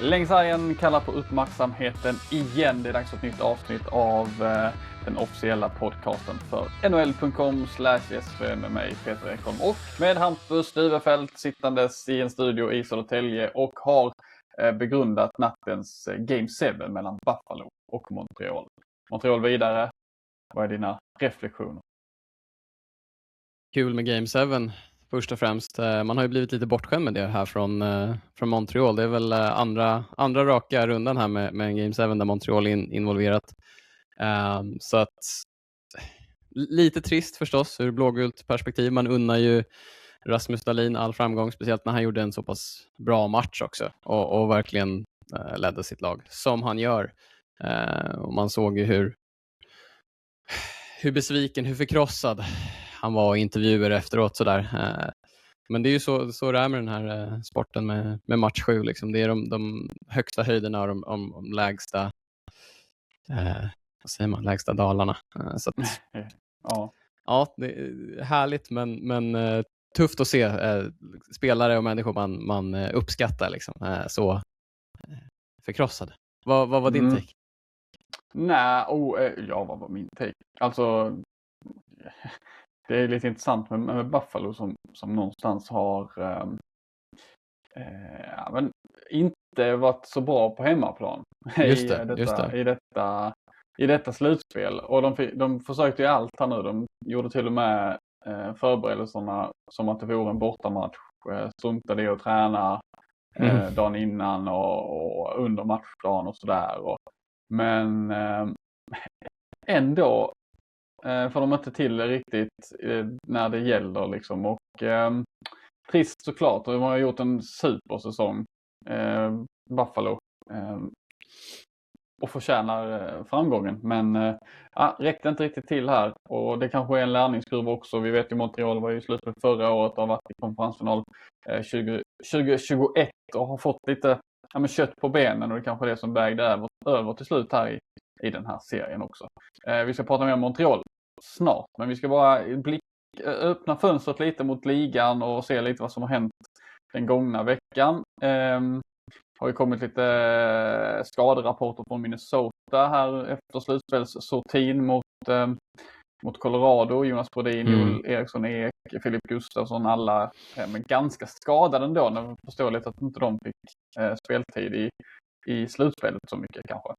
Längs sargen kallar på uppmärksamheten igen. Det är dags för ett nytt avsnitt av den officiella podcasten för NHL.com/SV med mig Peter Ekholm och med Hampus Duvefelt sittandes i en studio i Södertälje och har begrundat nattens Game 7 mellan Buffalo och Montreal. Montreal vidare. Vad är dina reflektioner? Kul med Game 7 först och främst. Man har ju blivit lite bortskämd med det här från Montreal. Det är väl andra raka rundan här med Game 7 där Montreal är involverat. Så att lite trist förstås ur blågult perspektiv. Man unnar ju Rasmus Dahlin all framgång, speciellt när han gjorde en så pass bra match också och verkligen ledde sitt lag som han gör. Och man såg ju hur besviken, hur förkrossad han var i intervjuer efteråt sådär. Men det är ju så det är med den här sporten med match 7 liksom. Det är de högsta höjderna och de lägsta vad säger man, lägsta dalarna. Så att, ja, det är härligt men tufft att se spelare och människor man uppskattar liksom, så förkrossade. Vad var din take? Nej, vad var min take? Alltså, det är lite intressant med Buffalo som någonstans har men inte varit så bra på hemmaplan i detta slutspel. Och de försökte ju allt här nu. De gjorde till och med förberedelserna som att det vore en bortamatch. Struntade i att träna dagen innan och under matchplan och sådär. Men ändå får de inte till riktigt när det gäller liksom. Och trist såklart. De har gjort en supersäsong Buffalo och förtjänar framgången. Men räckte inte riktigt till här. Och det kanske är en lärningskurva också. Vi vet ju Montreal var ju slutet förra året och varit i konferensfinal 2021 och har fått lite kött på benen. Och det kanske är det som vägde över till slut här i den här serien också. Vi ska prata mer om Montreal snart. Men vi ska bara öppna fönstret lite mot ligan och se lite vad som har hänt den gångna veckan. Har ju kommit lite skaderapporter från Minnesota här efter slutspelssortin mot Colorado. Jonas Brodin, Joel Eriksson Ek, Filip Gustafsson, alla men ganska skadade ändå. När vi förstår lite att inte de fick speltid i slutspelet så mycket kanske.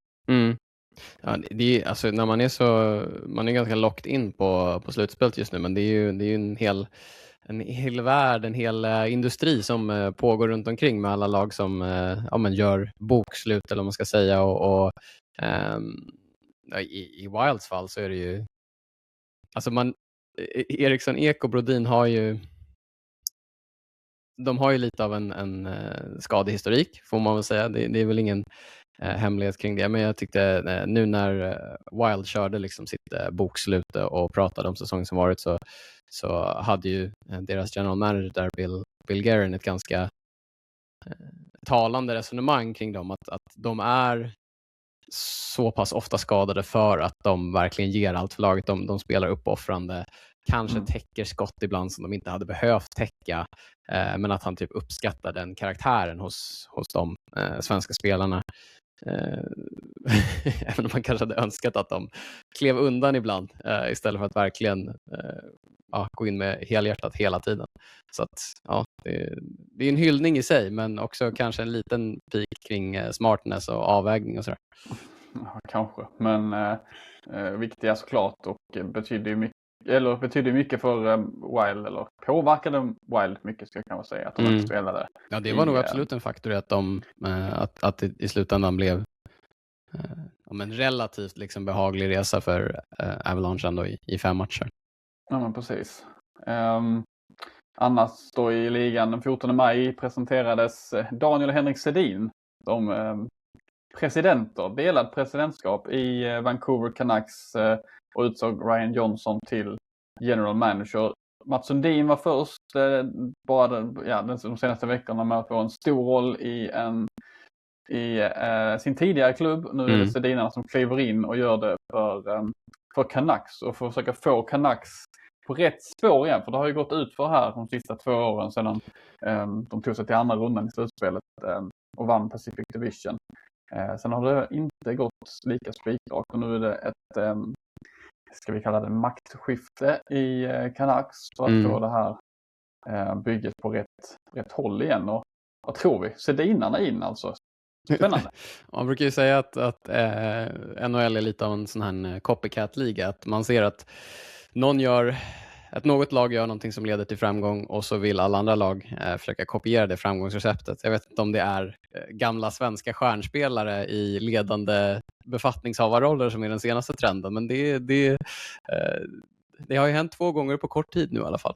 Ja, det är, alltså, när man är ganska locked in på slutspelet just nu, men det är ju en hel värld, en hel industri som pågår runt omkring med alla lag som gör bokslut eller vad man ska säga och i Wilds fall så är det ju alltså Eriksson, Ek och Brodin har ju lite av en skadehistorik får man väl säga. Det är väl ingen hemlighet kring det, men jag tyckte nu när Wild körde liksom sitt bokslut och pratade om säsongen som varit så hade ju deras general manager där Bill Guerin ett ganska talande resonemang kring dem att de är så pass ofta skadade för att de verkligen ger allt för laget. De spelar uppoffrande, kanske täcker skott ibland som de inte hade behövt täcka, men att han typ uppskattar den karaktären hos de svenska spelarna. Även om man kanske hade önskat att de klev undan ibland istället för att verkligen gå in med helhjärtat hela tiden. Så att det är en hyllning i sig, men också kanske en liten pik kring smartness och avvägning och sådär. Ja, kanske, men viktiga såklart och betyder mycket för Wild, eller påverkade Wild mycket ska jag kanske säga, att de inte spelade. Ja, det var nog absolut en faktor att det i slutändan blev en relativt liksom behaglig resa för Avalanche ändå i 5 matcher. Ja, men precis. Annars då i ligan den 14 maj presenterades Daniel och Henrik Sedin som delad presidentskap i Vancouver Canucks och utsåg Ryan Johnson till general manager. Mats Sundin var först de senaste veckorna med att få en stor roll i sin tidigare klubb. Nu är det Sedinarna som kliver in och gör det för Canucks och försöka få Canucks på rätt spår igen. För det har ju gått ut för här de sista 2 åren sedan de tog sig till andra rundan i slutspelet. och vann Pacific Division. Sen har det inte gått lika spikrakt och nu är det ett, ska vi kalla det maktskifte i Canucks för att få det här bygget på rätt håll igen. Och vad tror vi? Sedinarna in alltså. Spännande. Man brukar ju säga att NHL är lite av en sån här copycat-liga. Att man ser att något lag gör någonting som leder till framgång och så vill alla andra lag försöka kopiera det framgångsreceptet. Jag vet inte om det är gamla svenska stjärnspelare i ledande befattningshavarroller som är den senaste trenden. Men det har ju hänt 2 gånger på kort tid nu i alla fall.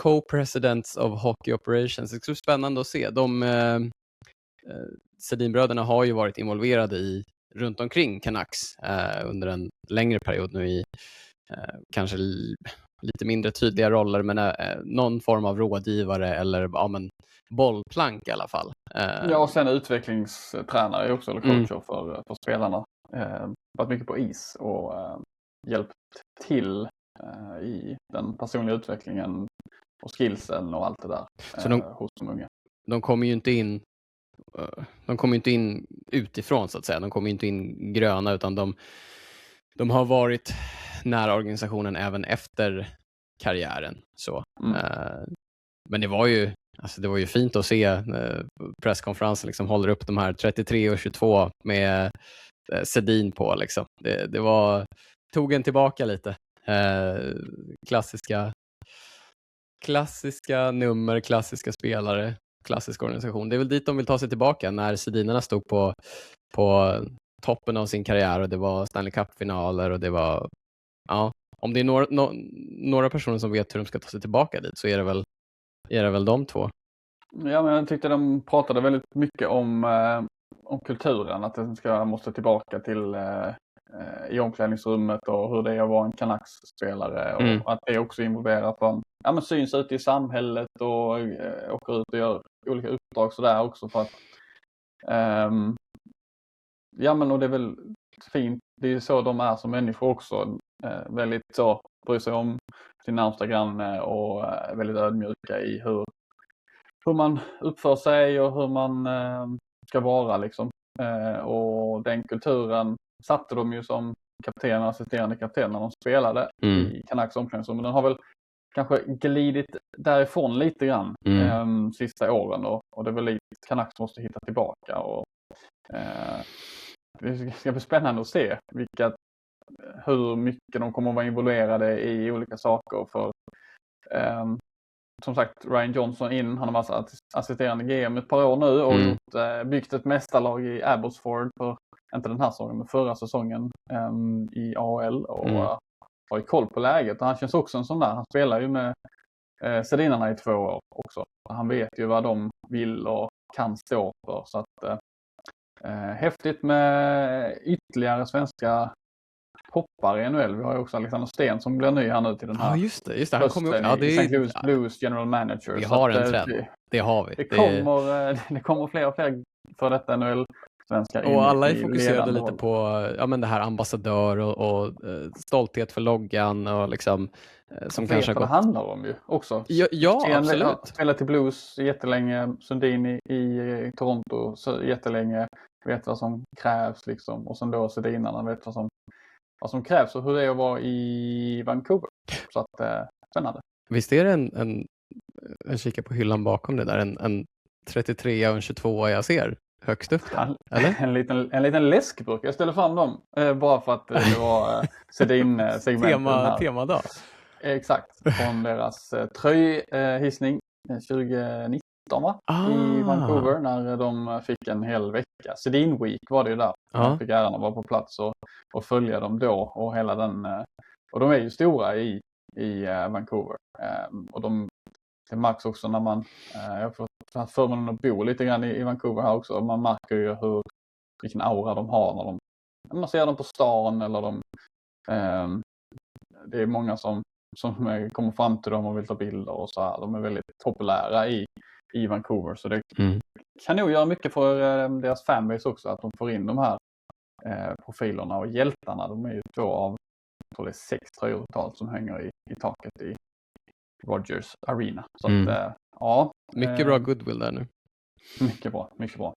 Co-presidents of hockey operations. Det är så spännande att se. Sedinbröderna har ju varit involverade runt omkring Canucks under en längre period nu i kanske lite mindre tydliga roller, men någon form av rådgivare eller bollplank i alla fall. Ja, och sen utvecklingstränare också, eller coacher för spelarna. Varit mycket på is och hjälpt till i den personliga utvecklingen och skillsen och allt det där hos de unga. De kommer ju inte in utifrån så att säga. De kommer ju inte in gröna, utan de har varit nära organisationen även efter karriären. Så. Men det var ju fint att se presskonferensen liksom håller upp de här 33 och 22 med Sedin på. Liksom. Det tog en tillbaka lite. Klassiska nummer, klassiska spelare, klassisk organisation. Det är väl dit de vill ta sig tillbaka när Sedinarna stod på toppen av sin karriär och det var Stanley Cup-finaler och det var, ja, om det är några personer som vet hur de ska ta sig tillbaka dit så är det väl de två. Ja, men jag tyckte de pratade väldigt mycket om kulturen, att den måste tillbaka till i omklädningsrummet och hur det är att vara en Canucks-spelare och att det också involverar att man syns ute i samhället och åker ut och gör olika uppdrag sådär också för att och det är väl fint, det är ju så de är som människor också, väldigt så, bryr sig om sin närmsta granne och väldigt ödmjuka i hur man uppför sig och hur man ska vara liksom. Och den kulturen satte de ju som kapten och assisterande kapten när de spelade i Canucks omklädningsrum. Men den har väl kanske glidit därifrån lite grann sista åren och det är väl lite Canucks måste hitta tillbaka och det ska bli spännande att se hur mycket de kommer att vara involverade i olika saker för som sagt, Ryan Johnson han har varit assisterande GM ett par år nu och byggt ett mästarlag i Abbotsford för, inte den här säsongen, men förra säsongen i AHL och har ju koll på läget. Och han känns också en sån där, han spelar ju med Sedinarna i 2 år också. Han vet ju vad de vill och kan stå för, så att häftigt med ytterligare svenska toppar i NHL. Vi har ju också Alexander Sten som blir ny här nu till den här. Ja, just det. Han kommer i St. Louis Blues general manager. Vi har en trend. Det har vi. Det kommer fler och fler för detta NHL svenskar. Och alla är fokuserade lite på det här ambassadör och stolthet för loggan och liksom som kanske det handlar om ju också. Ja, absolut. Spelat i Blues jättelänge, Sundin i Toronto så jättelänge, vet vad som krävs liksom, och sen då Sedinarna vet vad som krävs och hur det är att vara i Vancouver. Så att spännande. Visst är det en kika på hyllan bakom det där, en 33 och en 22 jag ser högst upp där, eller? En liten läskburk. Jag ställer fram dem bara för att det var Sedin-segmentet. Temadag. Exakt, från deras tröjhissning 2019 i Vancouver när de fick en hel vecka. Sedin Week var det ju där. Jag fick äran att vara på plats och följa dem då och hela den. Och de är ju stora i Vancouver. Och det märks också när man, jag har fått förmånen att bo lite grann i Vancouver här också. Man märker ju vilken aura de har när man ser dem på stan eller det är många som kommer fram till dem och vill ta bilder och så här. De är väldigt populära i Vancouver, så det kan nog göra mycket för deras fanbase också att de får in de här profilerna och hjältarna. De är ju 2 av, jag tror det är 6 tröjor totalt som hänger i taket i Rogers Arena. Så att, mycket bra goodwill där nu. Mycket bra, mycket bra.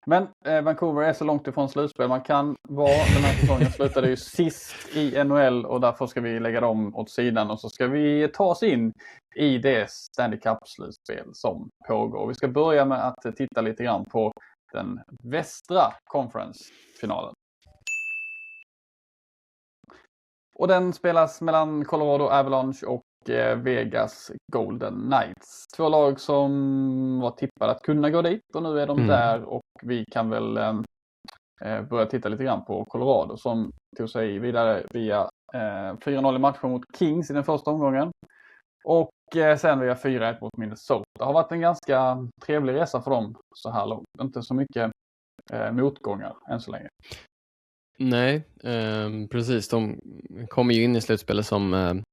Men Vancouver är så långt ifrån slutspel man kan vara. Den här säsongen slutade ju sist i NHL och därför ska vi lägga dem åt sidan och så ska vi ta oss in i det Stanley Cup-slutspel som pågår. Vi ska börja med att titta lite grann på den västra conference-finalen. Och den spelas mellan Colorado Avalanche och Vegas Golden Knights. 2 lag som var tippade att kunna gå dit och nu är de där och vi kan väl börja titta lite grann på Colorado som tog sig vidare via 4-0 i matchen mot Kings i den första omgången och sen via 4-1 mot Minnesota. Det har varit en ganska trevlig resa för dem så här långt. Inte så mycket motgångar än så länge. Nej, precis. De kommer ju in i slutspelet som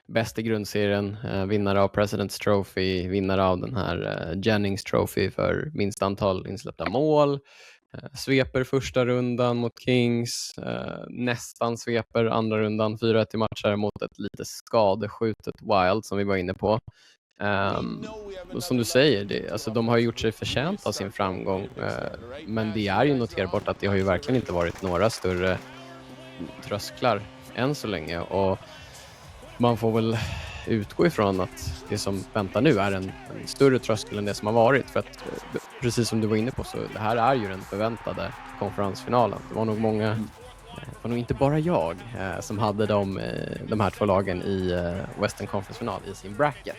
bäst i grundserien, vinnare av President's Trophy, vinnare av den här Jennings Trophy för minst antal insläppta mål, sveper första rundan mot Kings, nästan sveper andra rundan, 4-1 i matcher mot ett lite skadeskjutet Wild som vi var inne på. Och som du säger, alltså de har gjort sig förtjänt av sin framgång, men det är ju noterbart att det har ju verkligen inte varit några större trösklar än så länge och man får väl utgå ifrån att det som väntar nu är en större tröskel än det som har varit för att precis som du var inne på så det här är ju den förväntade konferensfinalen. Det var nog många, det var nog inte bara jag som hade de här 2 lagen i Western Conference-final i sin bracket.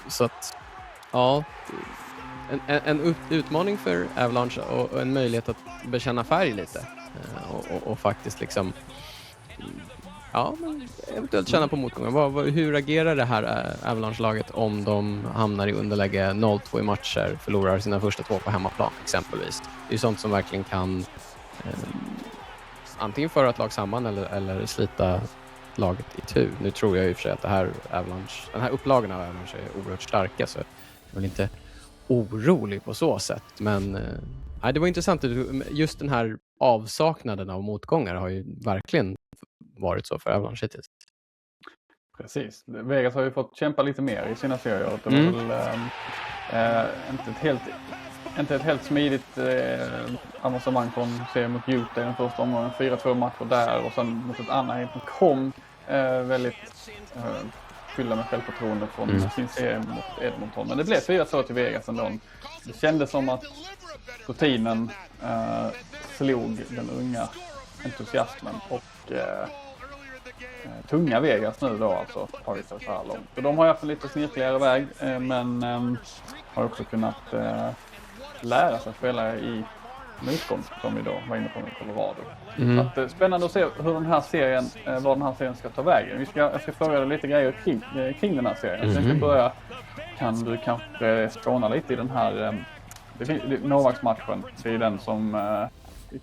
Så att ja, en utmaning för Avalanche och en möjlighet att bekänna färg lite och faktiskt liksom eventuellt känna på motgångar. Hur agerar det här Avalanche-laget om de hamnar i underläge 0-2 i matcher, förlorar sina första 2 på hemmaplan exempelvis? Det är ju sånt som verkligen kan antingen föra ett lag samman eller slita laget i tur. Nu tror jag i och för sig att den här upplagan av Avalanche är oerhört starka så jag är väl inte orolig på så sätt. Men det var intressant. Just den här avsaknaden av motgångar har ju verkligen varit så för Avalanche hittills. Precis. Vegas har ju fått kämpa lite mer i sina serier. Det var väl inte ett helt smidigt avancemang från serien mot Utah i den första omgången. 4-2 matcher där och sen mot ett Anaheim som kom väldigt fyllda med självförtroende från sin serie mot Edmonton. Men det blev 4-2 till Vegas ändå. Det kändes som att rutinen slog den unga entusiasmen och tunga Vegas nu då alltså tagit sig så här långt. Så de har haft en lite snirkligare väg men har också kunnat lära sig spela i motgång som vi då var inne på med Colorado. Så att, spännande att se hur den här serien, vad den här serien ska ta vägen. Jag ska fråga dig lite grejer kring den här serien. Så jag ska börja, kan du kanske spåna lite i den här målvaktsmatchen. Det är den som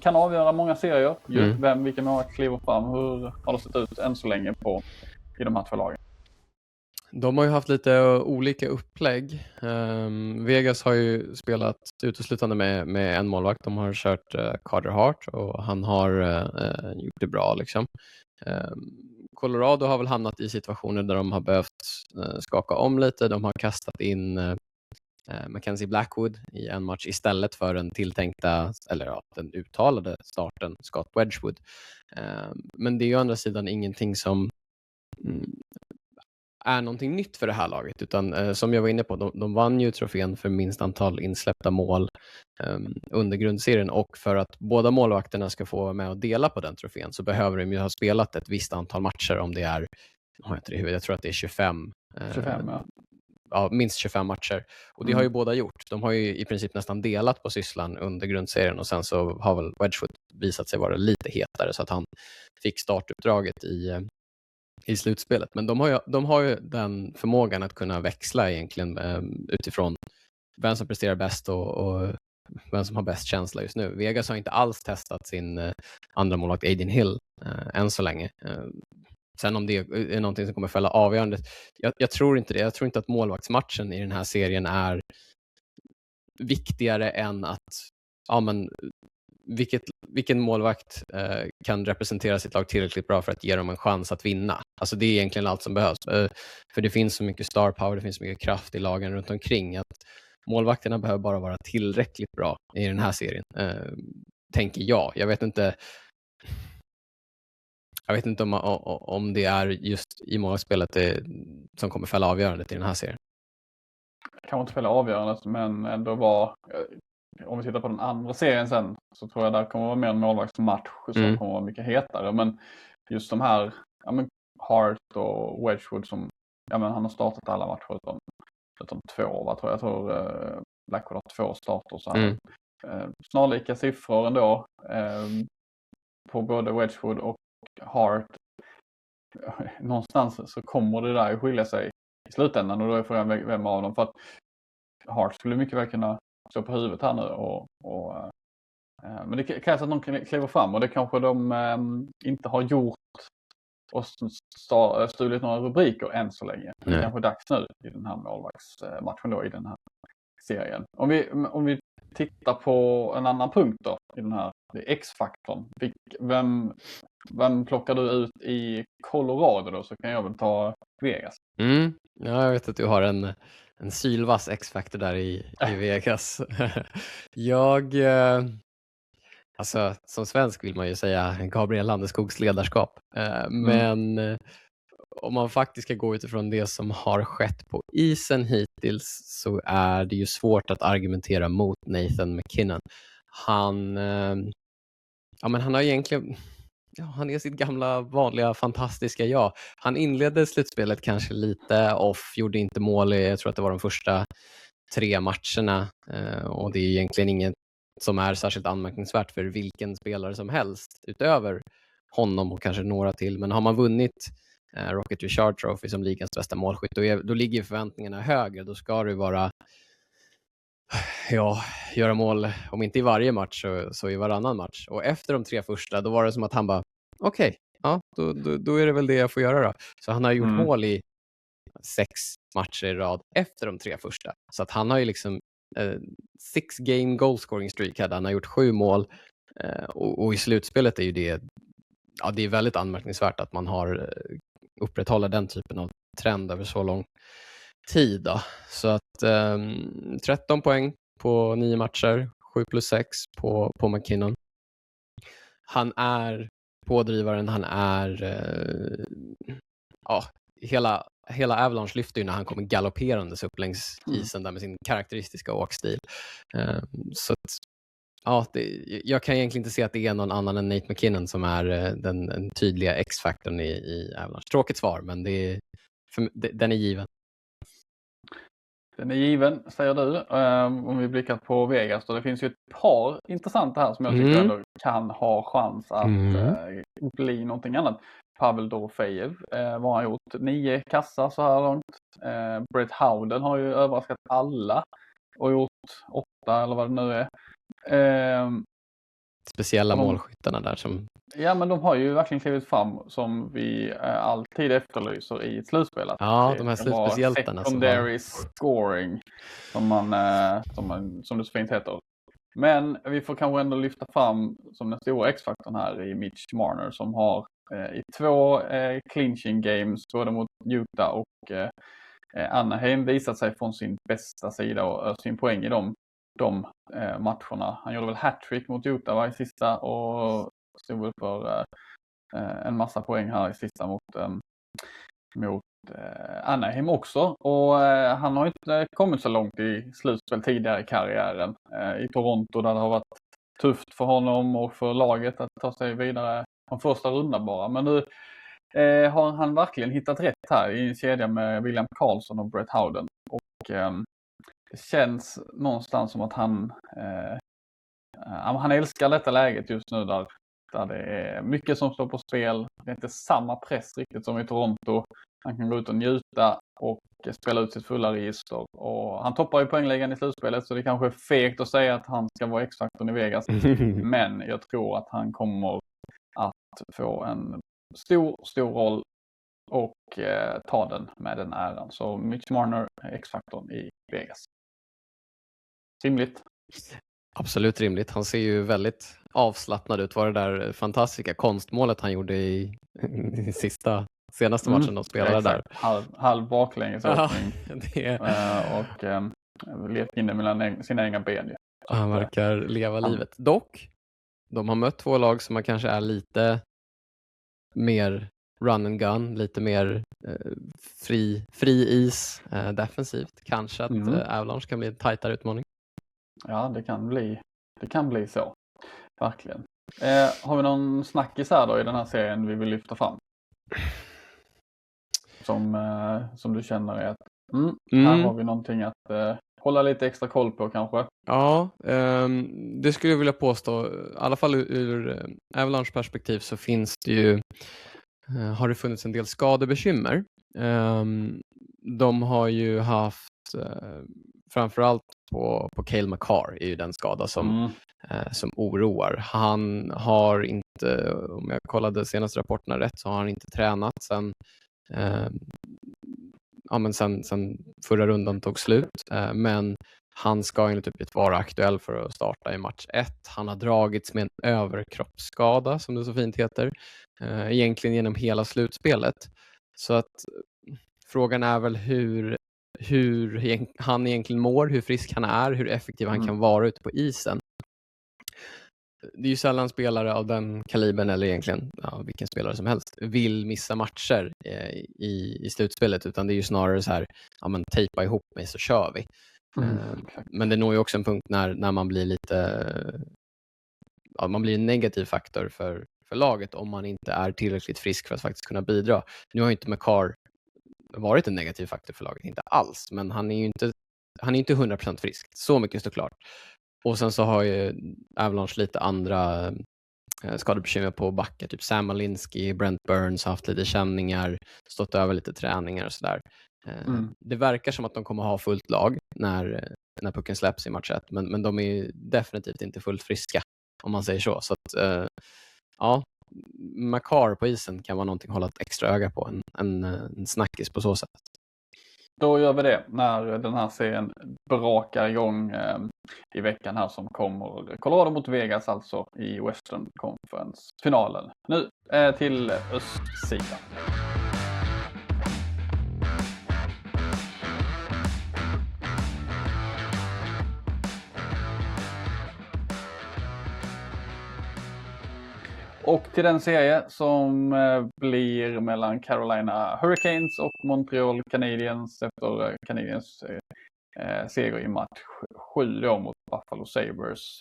kan avgöra många serier. Just vilken målvakt kliver fram. Hur har det sett ut än så länge i de här 2 lagen? De har ju haft lite olika upplägg. Vegas har ju spelat uteslutande med en målvakt. De har kört Carter Hart och han har gjort det bra liksom. Colorado har väl hamnat i situationer där de har behövt skaka om lite. De har kastat in Mackenzie Blackwood i en match istället för den tilltänkta, eller den uttalade starten Scott Wedgwood. Men det är ju å andra sidan ingenting som är någonting nytt för det här laget, utan som jag var inne på, de vann ju trofén för minst antal insläppta mål under grundserien, och för att båda målvakterna ska få vara med och dela på den trofén så behöver de ju ha spelat ett visst antal matcher, om det är, jag tror att det är 25 ja. Ja, minst 25 matcher. Och det har ju båda gjort. De har ju i princip nästan delat på sysslan under grundserien, och sen så har väl Wedgwood visat sig vara lite hetare så att han fick startuppdraget i slutspelet. Men de har ju den förmågan att kunna växla egentligen utifrån vem som presterar bäst och vem som har bäst känsla just nu. Vegas har inte alls testat sin andra målvakt Adin Hill än så länge. Sen om det är någonting som kommer fälla avgörande, jag tror inte det. Jag tror inte att målvaktsmatchen i den här serien är viktigare än att vilken målvakt kan representera sitt lag tillräckligt bra för att ge dem en chans att vinna. Alltså det är egentligen allt som behövs. För det finns så mycket star power, det finns så mycket kraft i lagen runt omkring, att målvakterna behöver bara vara tillräckligt bra i den här serien, tänker jag. Jag vet inte om det är just i målvaktsspelet som kommer fälla avgörandet i den här serien. Kanske inte fälla avgörandet, men ändå var, om vi tittar på den andra serien sen, så tror jag där kommer vara mer en målvaktsmatch som kommer vara mycket hetare. Men just de här, Hart och Wedgwood som, han har startat alla matcher utom 2, va, tror jag. Jag tror Blackwood har 2 starter så här. Snarlika siffror ändå på både Wedgwood och Hart. Någonstans så kommer det där att skilja sig i slutändan, och då är frågan vem av dem, för att Hart skulle mycket väl kunna stå på huvudet här nu men det krävs att någon kliver fram, och det kanske de inte har gjort och stulit några rubriker än så länge. Det är kanske dags nu i den här målvaktsmatchen då, i den här serien. Om vi tittar på en annan punkt då i den här, det är X-faktorn. Vem plockar du ut i Colorado då, så kan jag väl ta Vegas. Ja, jag vet att du har en sylvass X-faktor där i Vegas. Alltså, som svensk vill man ju säga Gabriel Landeskogs ledarskap. Men om man faktiskt ska gå utifrån det som har skett på isen hittills, så är det ju svårt att argumentera mot Nathan MacKinnon. Han har egentligen... Ja, han är sitt gamla vanliga fantastiska jag. Han inledde slutspelet kanske lite off, gjorde inte mål jag tror att det var de första 3 matcherna. Och det är egentligen inget som är särskilt anmärkningsvärt för vilken spelare som helst utöver honom och kanske några till. Men har man vunnit Rocket Richard Trophy som ligans bästa målskytt, då ligger förväntningarna högre. Då ska du vara göra mål, om inte i varje match så i varannan match. Och efter de 3 första, då var det som att han bara okej, då är det väl det jag får göra då. Så han har gjort mål i 6 matcher i rad efter de 3 första. Så att han har ju liksom 6 game goal scoring streak hade han har gjort 7 mål. Och i slutspelet är ju det är väldigt anmärkningsvärt att man har upprätthåller den typen av trend över så lång tid då. Så att 13 poäng på 9 matcher, 7+6 på MacKinnon. Han är pådrivaren, han är hela Avalanche lyfter ju när han kommer galopperandes upp längs isen där med sin karaktäristiska åkstil. Så att jag kan egentligen inte se att det är någon annan än Nate MacKinnon som är den tydliga X-faktorn i Avalanche. Tråkigt svar, men den är given. Den är given, säger du. Om vi blickar på Vegas då, det finns ju ett par intressanta här som jag tycker ändå kan ha chans att bli någonting annat. Pavel Dorofejev, vad har han gjort? 9 kassar så här långt. Brett Howden har ju överraskat alla och gjort 8 eller vad det nu är. Speciella målskyttarna där som... Ja, men de har ju verkligen klivit fram som vi alltid efterlyser i ett slutspel. Ja, de här slutspelshjältarna. Secondary scoring som det så fint heter. Men vi får kanske ändå lyfta fram som den stora X-faktorn här i Mitch Marner som har i 2 clinching games både mot Utah och Anaheim visat sig från sin bästa sida och sin poäng i de matcherna. Han gjorde väl hattrick mot Utah i sista och stod väl för en massa poäng här i sista mot Anaheim också. Och han har inte kommit så långt i slutspel tidigare i karriären. I Toronto där det har varit tufft för honom och för laget att ta sig vidare från första rundan bara. Men nu har han verkligen hittat rätt här i en kedja med William Karlsson och Brett Howden. Och det känns någonstans som att han älskar detta läget just nu där det är mycket som står på spel. Det är inte samma press riktigt som i Toronto. Han kan gå ut och njuta och spela ut sitt fulla register. Och han toppar ju poängligan i slutspelet så det kanske är fegt att säga att han ska vara X-faktorn i Vegas. Men jag tror att han kommer att få en stor roll och ta den med den äran. Så Mitch Marner är X-faktorn i Vegas. Rimligt? Absolut rimligt. Han ser ju väldigt avslappnad ut. Var det där fantastiska konstmålet han gjorde i senaste matchen de spelade där. Halv baklänges öppning. levt in det mellan sina egna ben. Ja. Han verkar leva livet. Dock, de har mött två lag som man kanske är lite mer run and gun, lite mer fri is defensivt. Kanske att Avalanche kan bli en tajtare utmaning. Ja, det kan bli så. Verkligen. Har vi någon snackis här då i den här serien vi vill lyfta fram? Som du känner är att här har vi någonting att hålla lite extra koll på kanske. Ja, det skulle jag vilja påstå. I alla fall ur Avalanche perspektiv så finns det ju, har det funnits en del skadebekymmer. De har ju haft framförallt på Cale Makar är ju den skada som oroar. Han har inte, om jag kollade senaste rapporterna rätt, så har han inte tränat sen förra rundan tog slut. Men han ska enligt uppgift vara aktuell för att starta i match 1. Han har dragits med en överkroppsskada, som det så fint heter, egentligen genom hela slutspelet. Så att frågan är väl hur han egentligen mår, hur frisk han är, hur effektiv han kan vara ute på isen. Det är ju sällan spelare av den kalibern, eller egentligen vilken spelare som helst, vill missa matcher i slutspelet, utan det är ju snarare så här, tejpa ihop mig så kör vi. Men det når ju också en punkt när man blir man blir en negativ faktor för laget om man inte är tillräckligt frisk för att faktiskt kunna bidra. Nu har ju inte Makar varit en negativ faktor för laget, inte alls, men han är ju inte 100% frisk, så mycket står klart. Och sen så har ju Avalanche lite andra skadebekymmer på backen, typ Sam Malinski, Brent Burns har haft lite känningar, stått över lite träningar och sådär. Det verkar som att de kommer ha fullt lag när pucken släpps i match 1, men de är definitivt inte fullt friska, om man säger så. Så att, Makar på isen kan vara någonting att hålla ett extra öga på, en snackis på så sätt. Då gör vi det när den här serien brakar igång i veckan här som kommer. Colorado mot Vegas alltså i Western Conference-finalen. Nu till östsidan. Och till den serie som blir mellan Carolina Hurricanes och Montreal Canadiens efter Canadiens seger i match 7 då mot Buffalo Sabres.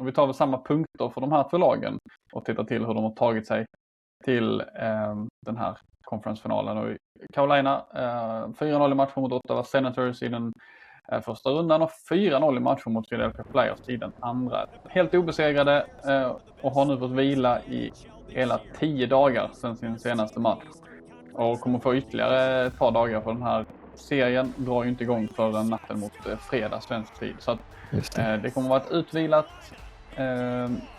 Och vi tar väl samma punkter för de här två lagen och tittar till hur de har tagit sig till den här konferensfinalen. Och Carolina 4-0 i matchen mot Ottawa Senators i den första rundan och 4-0 i matchen mot Philadelphia Flyers i den andra. Helt obesegrade och har nu fått vila i hela 10 dagar sedan sin senaste match. Och kommer få ytterligare ett par dagar för den här serien. Drar ju inte igång förrän natten mot fredag svensk tid. Så att, det kommer vara ett utvilat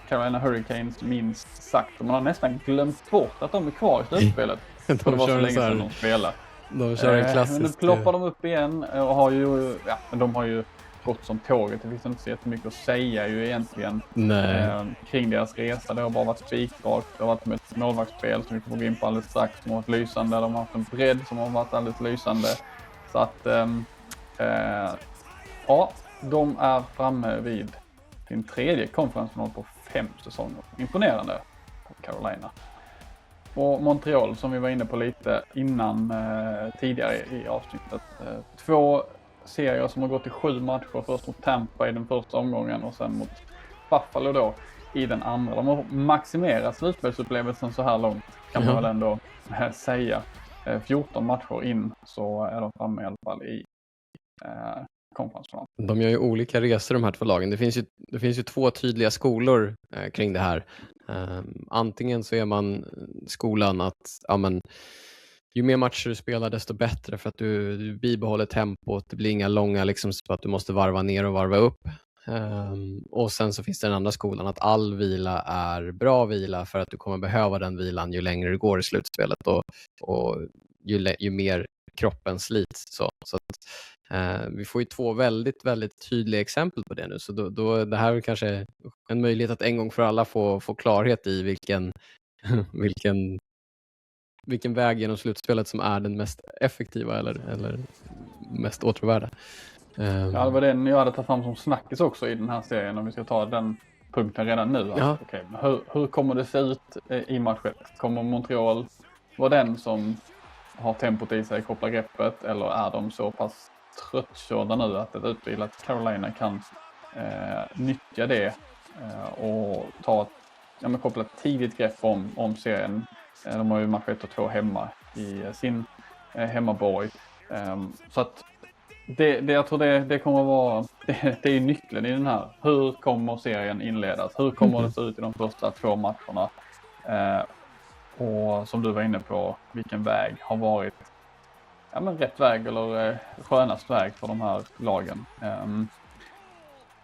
Carolina Hurricanes minst sagt. Och man har nästan glömt bort att de är kvar i slutspelet. För det var så länge sedan de spelade. De kör en klassisk. Nu ploppar de upp igen och har ju, de har ju gått som tåget. Det finns inte så jättemycket att säga ju egentligen kring deras resa. Det har bara varit spikrakt. Det har varit med ett målvaktsspel som vi kommer gå in på alldeles strax som har varit lysande. De har haft en bredd som har varit alldeles lysande. Så att de är framme vid sin tredje konferensfinal på 5 säsonger. Imponerande på Carolina. Och Montreal som vi var inne på lite innan tidigare i avsnittet. 2 serier som har gått i 7 matcher. Först mot Tampa i den första omgången och sen mot Buffalo då i den andra. De har maximerat slutspelsupplevelsen så här långt kan man väl ändå säga. 14 matcher in så är de framme i alla fall i konferensfinal. De gör ju olika resor de här två lagen. Det finns ju 2 tydliga skolor kring det här. Antingen så är man skolan att ju mer matcher du spelar desto bättre för att du bibehåller tempot. Det blir inga långa liksom så att du måste varva ner och varva upp. Och sen så finns det den andra skolan att all vila är bra vila för att du kommer behöva den vilan ju längre du går i slutspelet och ju mer kroppen slits. Så att, vi får ju 2 väldigt, väldigt tydliga exempel på det nu. Så då det här är kanske en möjlighet att en gång för alla få klarhet i vilken väg genom slutspelet som är den mest effektiva eller mest åtråvärda. Ja, det var den jag hade tagit fram som snackis också i den här serien, om vi ska ta den punkten redan nu. Ja. Okej, hur kommer det se ut i match 1? Kommer Montreal vara den som har tempot i sig, koppla greppet, eller är de så pass tröttkörda nu att ett utvilat Carolina kan nyttja det och koppla ett tidigt grepp om serien. De har ju match 1 och 2 hemma i sin hemmaborg. Så att jag tror det kommer att vara, det är nyckeln i den här. Hur kommer serien inledas? Hur kommer det se ut i de första 2 matcherna? Och som du var inne på, vilken väg har varit rätt väg eller skönast väg för de här lagen.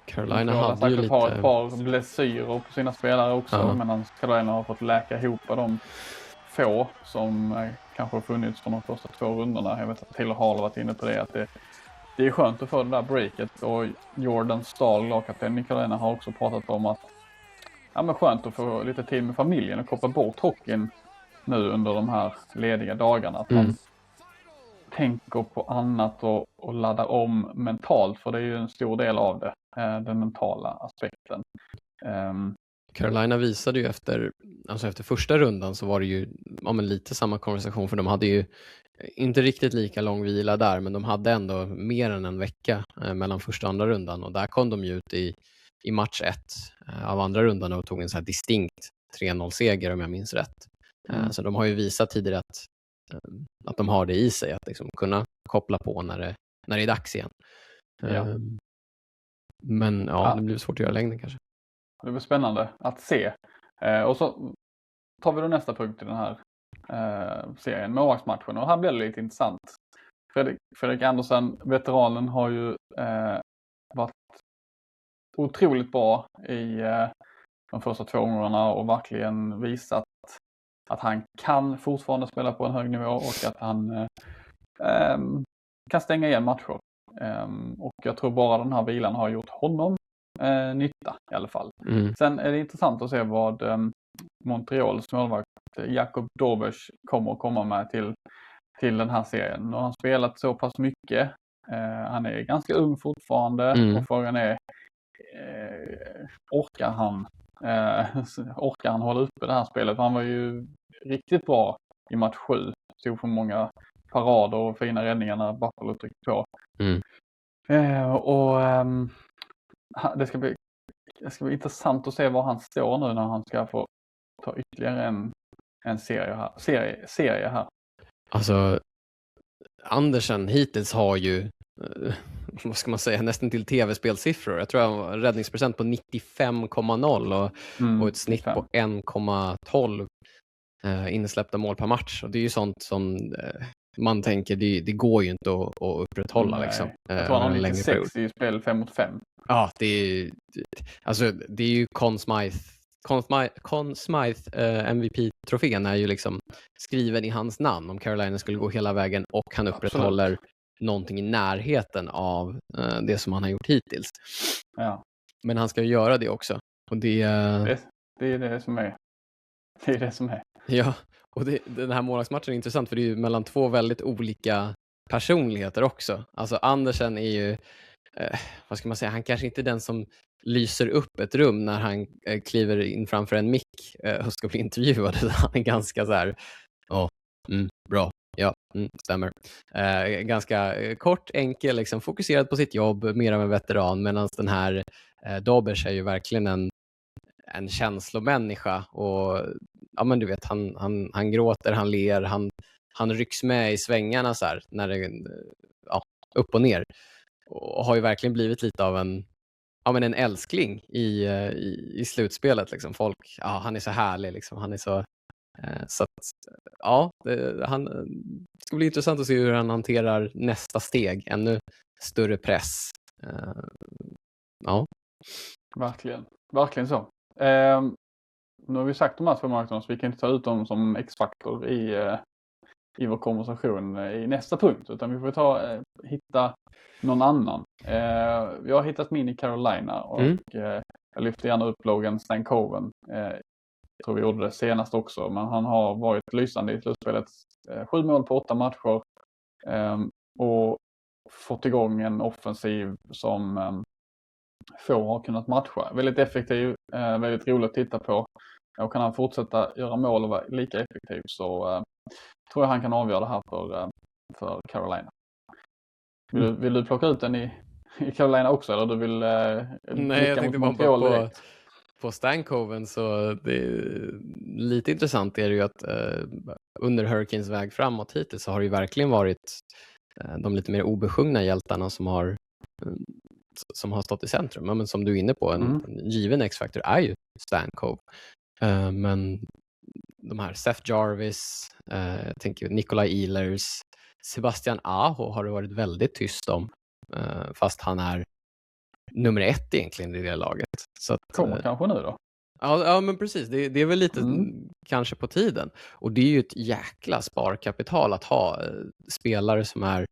Carolina hade ju lite... har ett par blessyrer på sina spelare också, medan Carolina har fått läka ihop de få som kanske har funnits för de första 2 rundorna. Jag vet att Taylor Hall har varit inne på det, att det är skönt att få det där breaket, och Jordan Stahl, lagkapten i Carolina, har också pratat om att skönt att få lite tid med familjen och koppla bort hockeyn nu under de här lediga dagarna. Att man tänker på annat och laddar om mentalt, för det är ju en stor del av det, den mentala aspekten. Carolina visade ju efter första rundan, så var det ju lite samma konversation, för de hade ju inte riktigt lika lång vila där, men de hade ändå mer än en vecka mellan första och andra rundan, och där kom de ju ut i match 1 av andra rundan och tog en så här distinkt 3-0-seger, om jag minns rätt. Så de har ju visat tidigare att de har det i sig, att liksom kunna koppla på när det är dags igen. Ja. Men det blir svårt att göra längden kanske. Det blir spännande att se. Och så tar vi då nästa punkt i den här serien, målvaktsmatchen. Och här blir det lite intressant. Fredrik Andersen, veteranen, har ju varit otroligt bra i de första 2 omgångarna och verkligen visat att han kan fortfarande spela på en hög nivå och att han kan stänga igen matcher. Och jag tror bara den här vilan har gjort honom nytta i alla fall. Sen är det intressant att se vad Montreals målvakt Jakob Dobes kommer att komma med till den här serien. Nu har han spelat så pass mycket. Han är ganska ung fortfarande och frågan är orkar han hålla uppe det här spelet? Han var ju riktigt bra i match 7. Stod för många parader och fina räddningar när Buffalo tryckte på. Det ska bli intressant att se var han står nu när han ska få ta ytterligare en serie här. Alltså, Andersen hittills har ju vad ska man säga, nästan till tv-spelsiffror. Jag tror jag har en räddningsprocent på 95,0 och ett snitt på 1,12 insläppta mål per match. Och det är ju sånt som man tänker, det går ju inte att upprätthålla. Nej. Liksom, jag tror han har 96 i spel 5 mot 5. Ja, det är ju Conn Smythe MVP-trofén är ju liksom skriven i hans namn om Carolina skulle gå hela vägen och han upprätthåller någonting i närheten av det som han har gjort hittills. Ja. Men han ska ju göra det också. Och det är det som är. Det är det som är. Ja, och den här målvaktsmatchen är intressant för det är ju mellan 2 väldigt olika personligheter också. Alltså Andersen är ju vad ska man säga, han kanske inte är den som lyser upp ett rum när han kliver in framför en mick och ska bli intervjuad. Han är ganska så här, bra, ja, stämmer. Ganska kort, enkel, liksom, fokuserad på sitt jobb, mer av en veteran, medan den här Dobers är ju verkligen en känslomänniska och ja, men du vet, han gråter, han ler, han rycks med i svängarna så här, när det upp och ner, och har ju verkligen blivit lite av en älskling i slutspelet liksom. Folk, han är så härlig liksom, han är så att det ska bli intressant att se hur han hanterar nästa steg, ännu större press. Verkligen så. Nu har vi sagt de här 2 marknaderna, så vi kan inte ta ut dem som X-faktor i vår konversation i nästa punkt, utan vi får hitta någon annan. Jag har hittat min i Carolina och jag lyfter gärna upp Logan Stankoven. Jag tror vi gjorde det senast också, men han har varit lysande i slutspelet. 7 mål på 8 matcher. Och fått igång en offensiv som få har kunnat matcha. Väldigt effektiv, väldigt roligt att titta på. Och kan han fortsätta göra mål och vara lika effektiv så tror jag han kan avgöra det här för Carolina. Vill du plocka ut den i Carolina också eller du vill Nej, jag tänkte bara på Stankoven, så det är lite intressant är det ju att under Hurricanes väg framåt hittills så har det ju verkligen varit de lite mer obesjungna hjältarna som har stått i centrum. Men som du är inne på, en given X-factor är ju Stankov. Men de här Seth Jarvis, jag tänker Nikolaj Ehlers, Sebastian Aho har det varit väldigt tyst om, fast han är nummer 1 egentligen i det laget. Så att, kommer kanske nu då? Ja, men precis. Det är väl lite kanske på tiden. Och det är ju ett jäkla sparkapital att ha spelare som är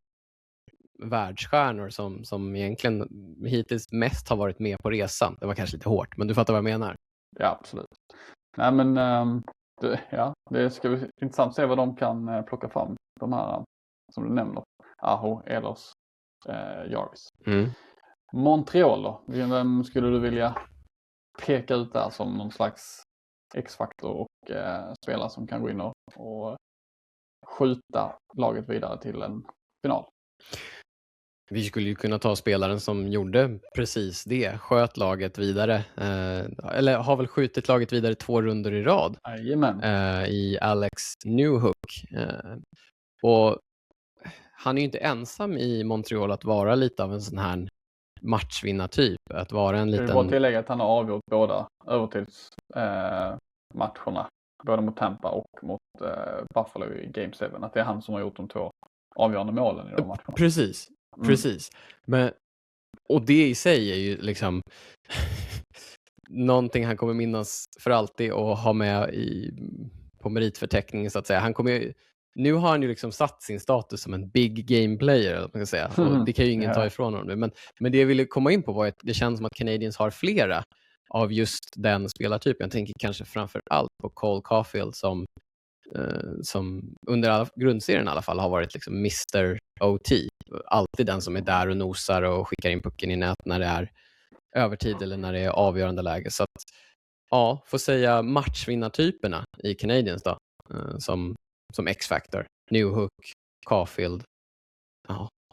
världsstjärnor som egentligen hittills mest har varit med på resan. Det var kanske lite hårt, men du fattar vad jag menar. Ja, absolut. Nej, men det ska bli intressant att se vad de kan plocka fram. De här som du nämner. Aho, Ehlers, Jarvis. Montreal då? Vem skulle du vilja peka ut där som någon slags X-faktor och spelare som kan gå in och skjuta laget vidare till en final? Vi skulle ju kunna ta spelaren som gjorde precis det, sköt laget vidare, eller har väl skjutit laget vidare 2 runder i rad. I Alex Newhook. Och han är ju inte ensam i Montreal att vara lite av en sån här matchvinnartyp, att vara en liten... Jag vill bara tillägga att han har avgjort båda övertidsmatcherna, både mot Tampa och mot Buffalo i Game 7, att det är han som har gjort de 2 avgörande målen i de matcherna. Precis. Men, och det i sig är ju liksom någonting han kommer minnas för alltid och ha med på meritförteckningen så att säga. Nu har han ju liksom satt sin status som en big game player, eller man kan säga. Och det kan ju ingen ta ifrån honom nu. Men det jag ville komma in på var att det känns som att Canadiens har flera av just den spelartypen. Jag tänker kanske framför allt på Cole Caulfield som under grundserien i alla fall har varit liksom Mr. OT. Alltid den som är där och nosar och skickar in pucken i nät när det är övertid eller när det är avgörande läge. Så att, får säga matchvinnartyperna i Canadiens då, som X-factor. Newhook, Caulfield,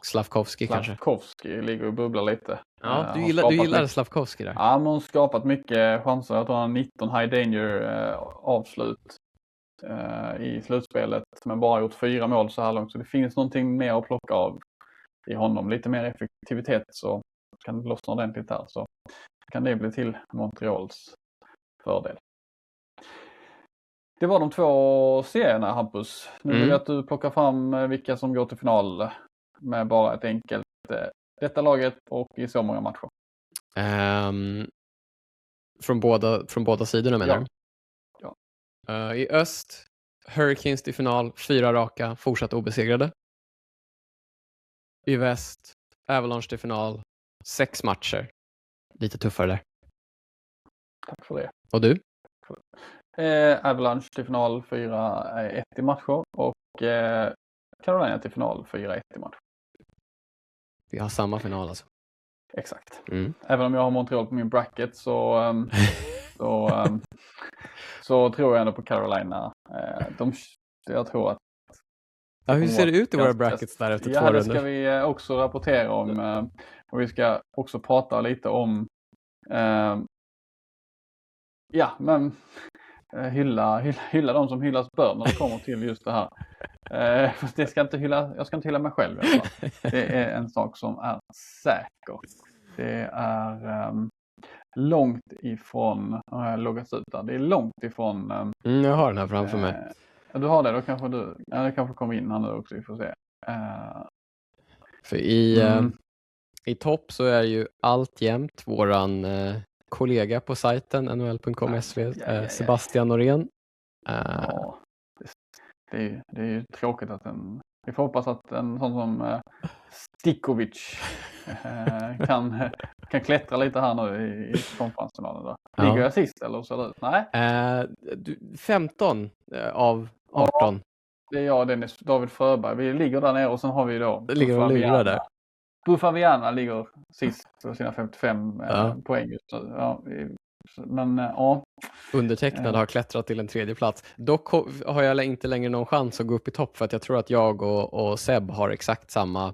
Slavkovski kanske. Slavkovski ligger och bubblar lite. Ja, du gillar Slavkovski där. Ja, man har skapat mycket chanser. Jag tror han har 19 high danger avslut i slutspelet, men bara gjort 4 mål så här långt. Så det finns någonting mer att plocka av i honom. Lite mer effektivitet så kan det lossna ordentligt här. Så kan det bli till Montreals fördel. Det var de 2 serierna, Hampus. Nu vill jag att du plockar fram vilka som går till final med bara ett enkelt detta laget och i så många matcher. Från båda sidorna menar du? Ja. I öst, Hurricanes till final, 4 raka, fortsatt obesegrade. I väst, Avalanche till final, 6 matcher. Lite tuffare där. Tack för det. Och du? Avalanche till final 4-1 i matcher och Carolina till final 4-1 i matcher. Vi har samma final alltså. Exakt. Även om jag har Montreal på min bracket så tror jag ändå på Carolina. Jag tror att... Ja, hur ser det ut i våra brackets där efter 2 runder? Ja, det ska vi också rapportera om. Och vi ska också prata lite om... hylla de som hyllas bör när det kommer till just det här. Jag ska inte hylla mig själv i alla fall. Det är en sak som är säker. Det är långt ifrån, loggas ut där. Det är långt ifrån... jag har den här framför mig. Du har det, då kanske det kanske kommer in här nu också, vi får se. För i topp så är ju alltjämt våran kollega på sajten nhl.com SV, Sebastian Norén. Det är ju tråkigt att vi får hoppas att en sån som Stikovic kan klättra lite här nu i konferensfinalen. Ligger jag sist eller så det ut? Nej. 15 av 18. Det är jag och Dennis David Fröberg. Vi ligger där nere och sen har vi då... Det ligger och lurar där. Buffaviana ligger sist på sina 55 poäng just nu. Ja, men ja. Undertecknad har klättrat till en 3:e plats. Dock har jag inte längre någon chans att gå upp i topp för att jag tror att jag och Seb har exakt samma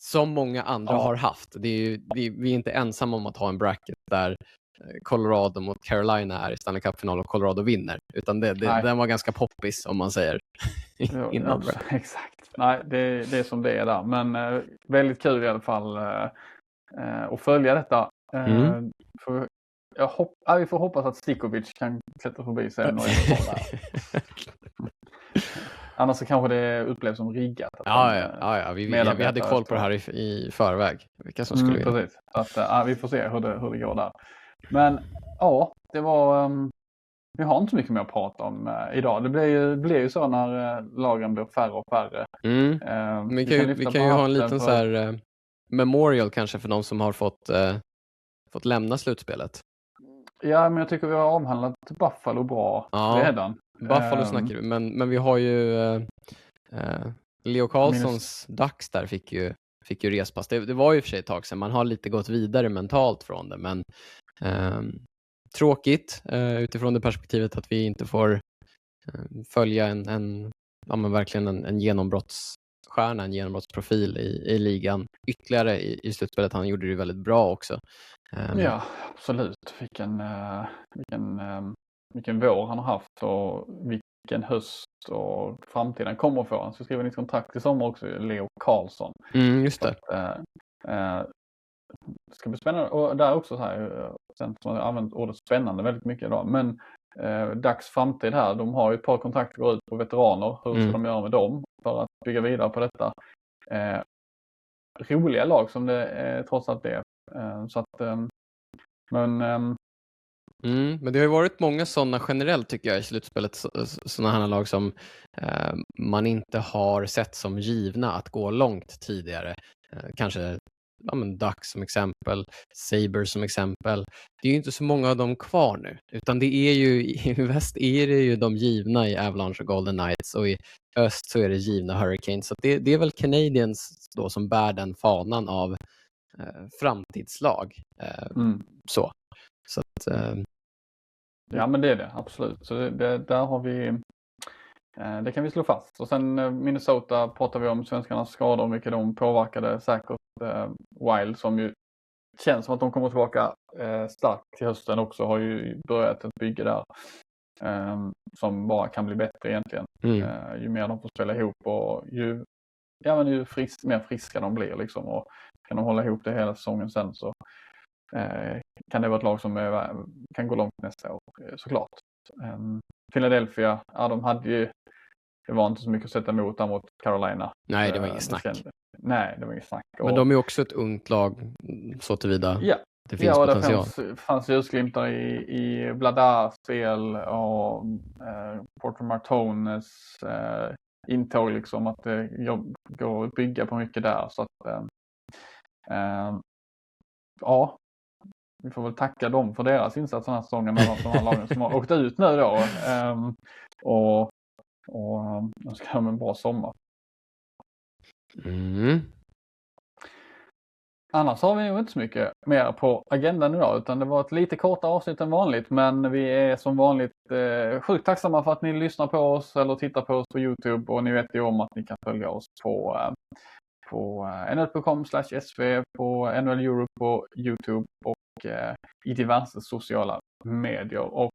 som många andra har haft. Vi är inte ensamma om att ha en bracket där Colorado mot Carolina är i Stanley Cup-final och Colorado vinner. Utan den var ganska poppis om man säger. Innan exakt. Nej, det är som det är där. Men väldigt kul i alla fall att följa detta. Vi får hoppas att Stikovic kan klättra förbi sig. Annars så kanske det upplevs som riggat. Ja. Vi hade koll på det här i förväg. Vilka som skulle vinna. Precis. Så att, vi får se hur det går där. Men ja, det var... vi har inte så mycket mer att prata om idag. Det blir ju så när lagen blir färre och färre. Vi kan ju ha en liten så här memorial kanske för de som har fått lämna slutspelet. Ja, men jag tycker vi har avhandlat Buffalo bra redan. Buffalo snackar vi, men vi har ju Leo Carlssons Ducks där fick ju respass. Det var ju för sig ett tag sedan. Man har lite gått vidare mentalt från det, men tråkigt utifrån det perspektivet att vi inte får följa verkligen en genombrottsstjärna, en genombrottsprofil i ligan ytterligare i slutspelet. Han gjorde det väldigt bra också. Ja, absolut. Vilken vår han har haft och vilken höst och framtiden kommer att få. Han ska skriva nytt kontrakt i sommar också, Leo Carlsson. Just det. Det ska bli spännande. Och där också så här, sen som jag har använt ordet spännande väldigt mycket idag. Men Dags framtid här, de har ju ett par kontrakt går ut på veteraner. Hur ska de göra med dem för att bygga vidare på detta? Roliga lag som det trots allt är. Så att, men det har ju varit många sådana generellt tycker jag i slutspelet, sådana här lag som man inte har sett som givna att gå långt tidigare. Kanske Ducks som exempel, Sabres som exempel. Det är ju inte så många av dem kvar nu, utan det är ju i väst är det ju de givna i Avalanche och Golden Knights, och i öst så är det givna Hurricanes. Så det är väl Canadiens då som bär den fanan av framtidslag. Så att, ja, men det är det, absolut. Så där har vi, det kan vi slå fast. Och sen Minnesota pratar vi om svenskarnas skador och mycket de påverkade säkert Wild, som ju känns som att de kommer tillbaka starkt till hösten också, har ju börjat ett bygge där som bara kan bli bättre egentligen. Ju mer de får spela ihop och ju mer friska de blir liksom, och kan de hålla ihop det hela säsongen sen så kan det vara ett lag som kan gå långt nästa år såklart. Philadelphia, det var inte så mycket att sätta emot där mot Carolina. Nej, det var inget snack. Nej, det var inget snack. Men de är också ett ungt lag så tillvida. Ja. Det finns potential. Det fanns ljusglimtar i Bladas spel och Porter Martones intåg liksom, att det går att bygga på mycket där. Så att ja, vi får väl tacka dem för deras insats den här säsongen med de här lagen som har åkt ut nu då. Och de ska ha en bra sommar. Annars har vi nog inte så mycket mer på agendan idag, utan det var ett lite kortare avsnitt än vanligt, men vi är som vanligt sjukt tacksamma för att ni lyssnar på oss eller tittar på oss på YouTube, och ni vet ju om att ni kan följa oss på nhl.com/sv, på NHL Europe på YouTube och i diverse sociala medier. Och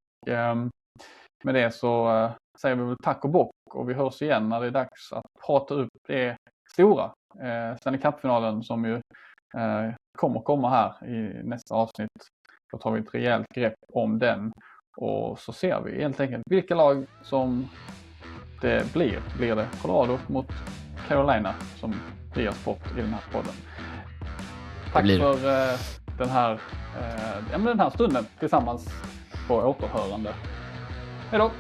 med det så säger vi väl tack och bock, och vi hörs igen när det är dags att prata upp det stora Stanley Cup-finalen som ju kommer komma här i nästa avsnitt. Då tar vi ett rejält grepp om den, och så ser vi helt enkelt vilka lag som det blir. Blir det Colorado mot Carolina som blir sport i den här podden. Tack för den här stunden tillsammans på återhörande. Hej då!